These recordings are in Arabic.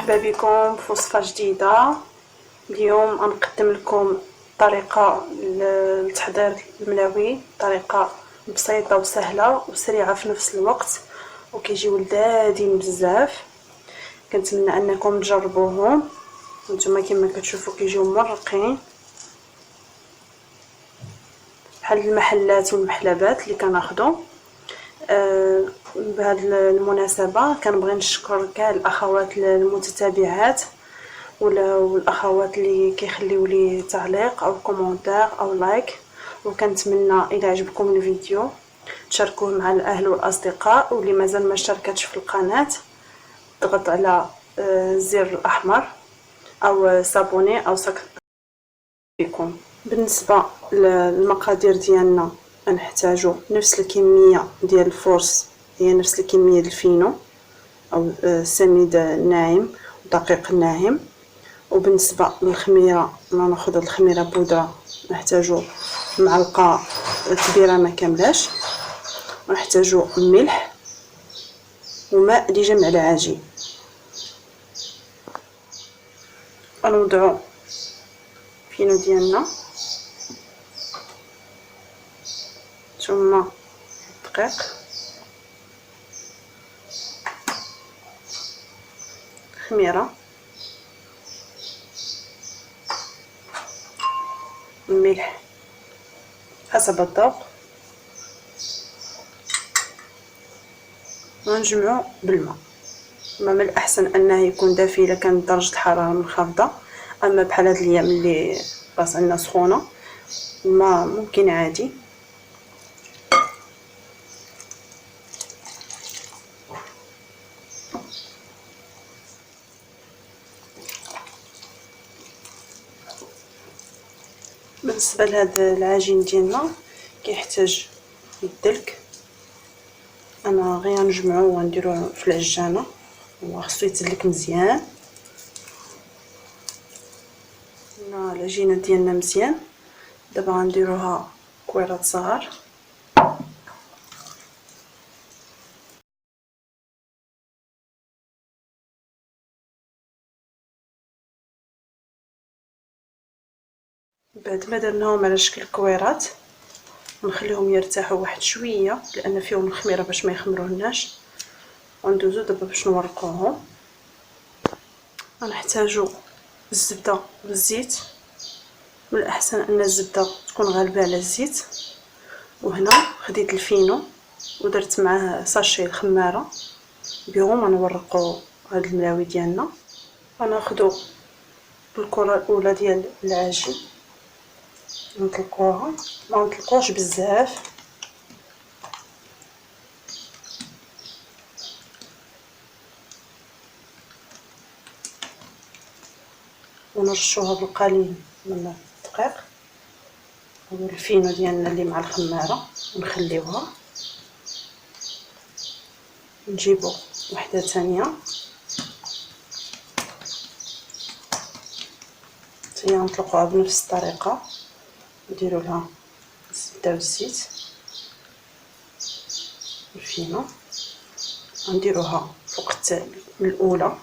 مرحبا بكم في وصفه جديده. اليوم غنقدم لكم طريقه لتحضير الملاوي، طريقه بسيطه وسهله وسريعه في نفس الوقت، وكيجيو لذاذين بزاف. كنتمنى انكم تجربوهم. نتوما كما كتشوفوا كيجيو مرقين بحال المحلات والمحلبات اللي كناخذوا. بهذه المناسبه كنبغي نشكر كاع الاخوات المتتابعات والاخوات اللي كيخليو لي تعليق او كومونتير او لايك، وكنتمنى الى عجبكم الفيديو تشاركوه مع الاهل والاصدقاء، واللي مازال ما اشتركتش في القناه ضغط على الزر الاحمر او سابوني او بكم. بالنسبه للمقادير ديالنا غنحتاجو نفس الكميه ديال الفورس، هي نفس الكميه ديال الفينو او السميد الناعم ودقيق الناعم. وبالنسبه للخميره ناخذ الخميره بودره، نحتاجو معلقه كبيره ما كاملاش، ونحتاجو ملح وماء لجمع العجين. غنوضعو الفينو ديالنا ثم الدقيق، الخميره، الملح حسب الذوق، ونجمعو بالماء. من الاحسن انه يكون دافي الا كانت درجه الحراره منخفضه، اما بحال هاد الايام اللي راس عندنا سخونه ما ممكن عادي. بالنسبه لهذا العجين ديالنا كيحتاج يدلك، انا غير نجمعو ونديروه في العجانه، وخصو يتدلك مزيان. العجينه ديالنا مزيان، دابا غنديروها كويرات صغار. بعد ما درناهم على شكل كويرات نخليهم يرتاحوا واحد شويه، لان فيهم الخميره باش ما يخمروناش. وندوزو دابا باش نورقوهم. غنحتاجو الزبده والزيت، من الاحسن ان الزبده تكون غالبه على الزيت. وهنا خديت الفينو ودرت معاه ساشي الخماره، بهم غنورقوا هاد الملاوي ديالنا. غناخذوا الكره الاولى ديال العجين نطلقوها، ما نطلقوش بزاف، ونرشوها بالقليل من الدقيق والفينو ديالنا اللي مع الخماره، ونخليوها. نجيبو وحده ثانيه هي نطلقوها بنفس الطريقه، نديرو لها الزبده والزيت والفينو، نديروها فوق الاولى.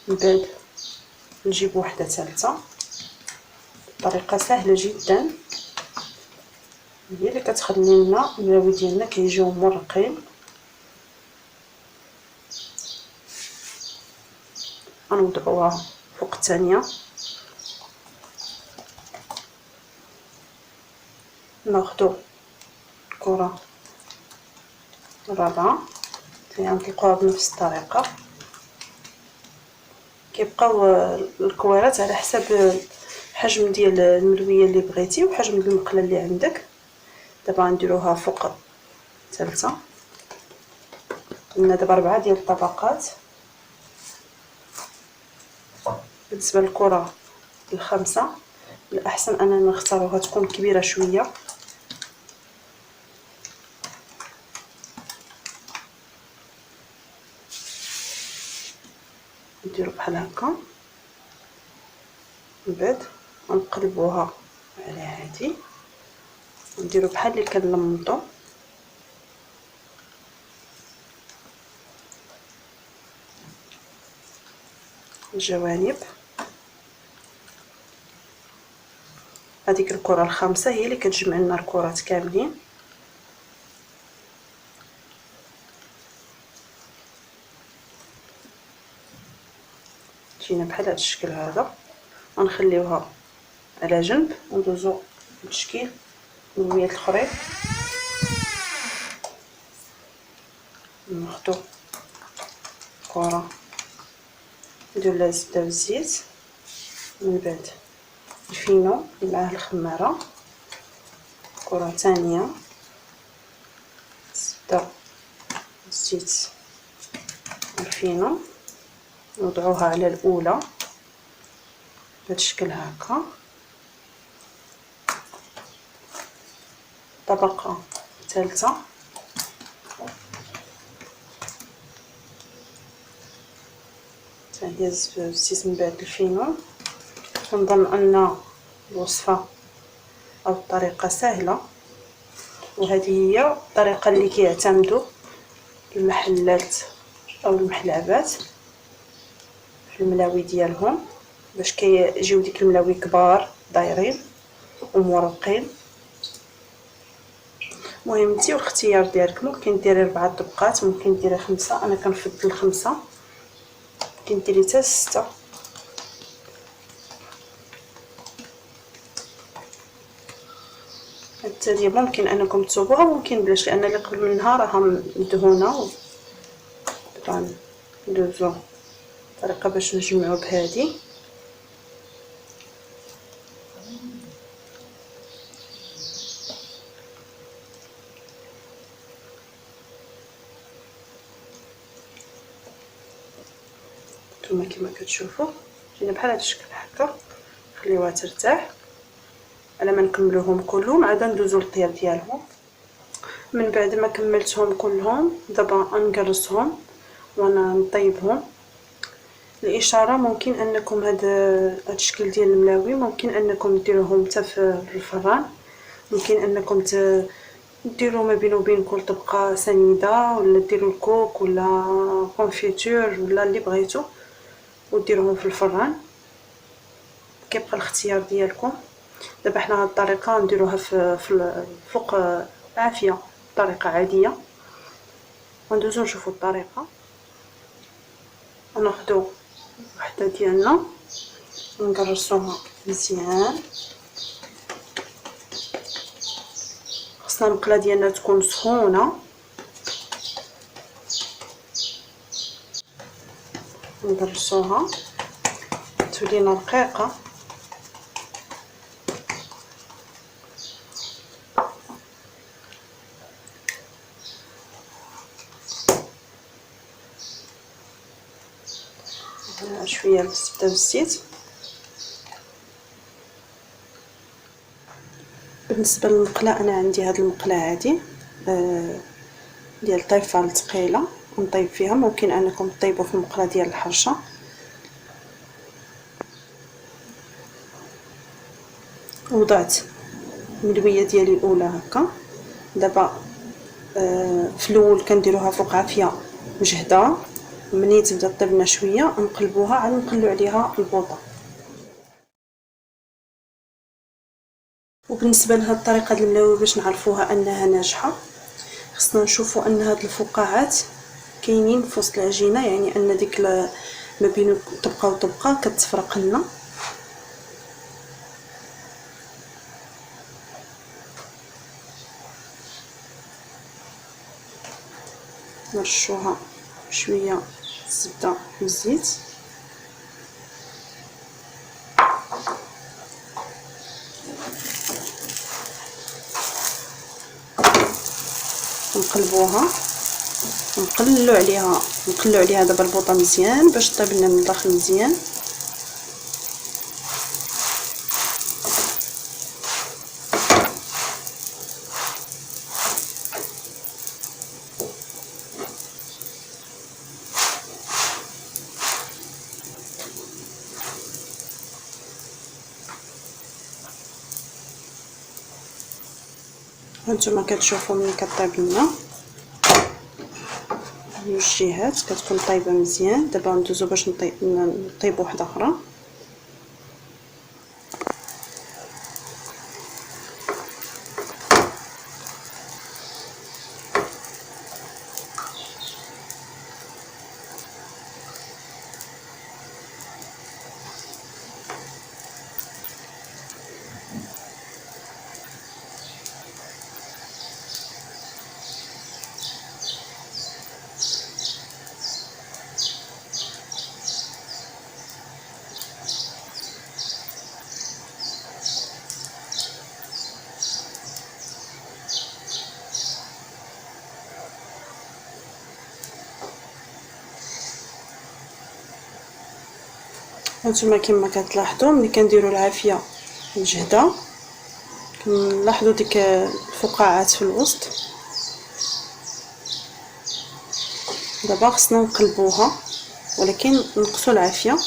من بعد نجيب وحده ثالثه. طريقه سهله جدا، هي اللي كتخلي لنا الملاوي ديالنا كيجيو مرقين. غنوضعوها فوق الثانيه، ناخذوا الكره الرابعه نطلقوها بنفس الطريقه. كيبقاو الكويرات على حسب الحجم ديال الملويه اللي بغيتي وحجم المقله اللي عندك. دابا غنديروها فوق الثالثه، عندنا دابا 4 ديال الطبقات. بالنسبه للكره الخامسه الاحسن اننا نختاروها تكون كبيره شويه، نديرو بحال هكا. من بعد نقلبوها على هادي، نديرو بحال اللي كنلمطو. الجوانب. هذيك الكره الخامسه هي اللي كتجمع لنا الكرات كاملين. جينا بحال هذا الشكل هذا، غنخليوها على جنب وندوزو للتشكيل النويات الاخرين. ناخدو كره ندير لها الزبده والزيت، من بعد الفينو معاه الخماره، كره ثانيه الزبده والزيت والفينو، نوضعوها على الاولى بهذا الشكل هكا. طبقه ثالثه هي الزبده والزيت من بعد الفينو. كنظن ان الوصفه او الطريقه سهله، وهذه هي الطريقه اللي كيعتمدوا المحلات او المحلابات في الملاوي ديالهم، باش كيجيو ديك الملاوي كبار دايرين ومورقين. المهم انت والاختيار ديالك، ممكن ديري 4 طبقات، ممكن ديري 5، انا كنفضل 5، ممكن ديري حتى 6. التاليه ممكن انكم تصوبوها وممكن بلاش، لان اللي قبل منها راها مدهونه. طبعا ندوزو طريقه باش نجمعو بهذه. نتوما كما كتشوفوا جينا بحال هذا الشكل هكا، خليوها ترتاح على ما نكملوهم كلهم، عاد ندوزو للطياب ديالهم. من بعد ما كملتهم كلهم دابا نقرصهم وانا نطيبهم. الاشاره ممكن انكم هذا الشكل ديال الملاوي ممكن انكم ديروهم حتى في الفران، ممكن انكم ديروا ما بين وبين كل طبقه سنيده، ولا ديروا الكوك ولا كونفيتور ولا اللي بغيتو وديروهم في الفران، كيبقى الاختيار ديالكم. دابا حنا هاد الطريقه نديروها في فوق عافيه، طريقه عاديه. وندوزو نشوفوا الطريقه. غناخدو وحده ديالنا ونقرصوها مزيان. خصنا المقله ديالنا تكون سخونه، نقرصوها تولينا رقيقه. شويه الزبده والزيت. بالنسبه للمقله انا عندي هاد المقله عادي ديال طيفال ثقيله نطيب فيها، ممكن انكم تطيبوا في المقله ديال الحرشه. وضعت الملويه ديالي الاولى هكا. دابا في الاول كنديروها فوق عافيه مجهده، ملي تبدا طيب لنا شويه نقلبوها عاد نقلو عليها البوطه. وبالنسبه لهاد الطريقه ديال الملاوي باش نعرفوها انها ناجحه، خصنا نشوفوا ان هاد الفقاعات كاينين في وسط العجينه، يعني ان ديك ما بين طبقه وطبقه كتفرق لنا. نرشوها شويه الزبده والزيت، نقلبوها ونقللو عليها دابا البوطه مزيان باش طيب لنا من الداخل مزيان. هانتوما كتشوفوا ملي كطيب لنا جوج جهات كتكون طايبه مزيان. دابا ندوزو باش نطيبو وحده اخرى. هانتوما كما كتلاحظوا ملي كنديروا العافيه مجهده كنلاحظوا ديك الفقاعات في الوسط. دابا خصنا نقلبوها ولكن نقصوا العافيه.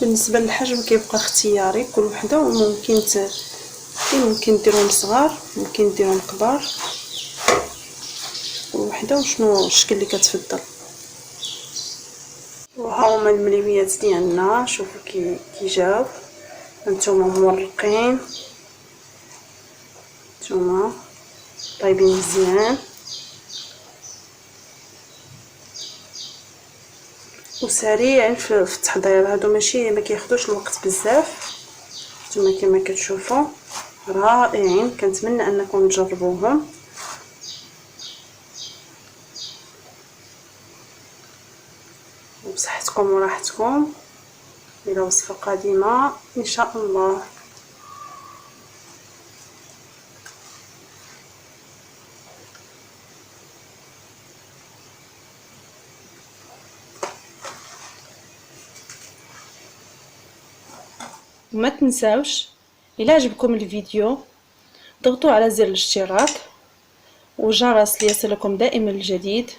بالنسبه للحجم كيبقى اختياري كل وحده، ممكن ديروهم صغار ممكن ديروهم كبار، كل وحده وشنو الشكل اللي كتفضل. وها هما المليويات ديالنا، شوفوا كي جاو هانتوما مورقين، هانتوما طايبين مزيان وسريعين في التحضير. هادو ماشي ما كياخذوش الوقت بزاف. نتوما كما كتشوفوا رائعين، كنتمنى انكم تجربوهم. وبصحتكم وراحتكم الى وصفه قادمه ان شاء الله. وما تنساوش الى عجبكم الفيديو ضغطوا على زر الاشتراك وجرس ليصلكم دائما الجديد،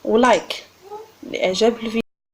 ولايك لاعجاب الفيديو.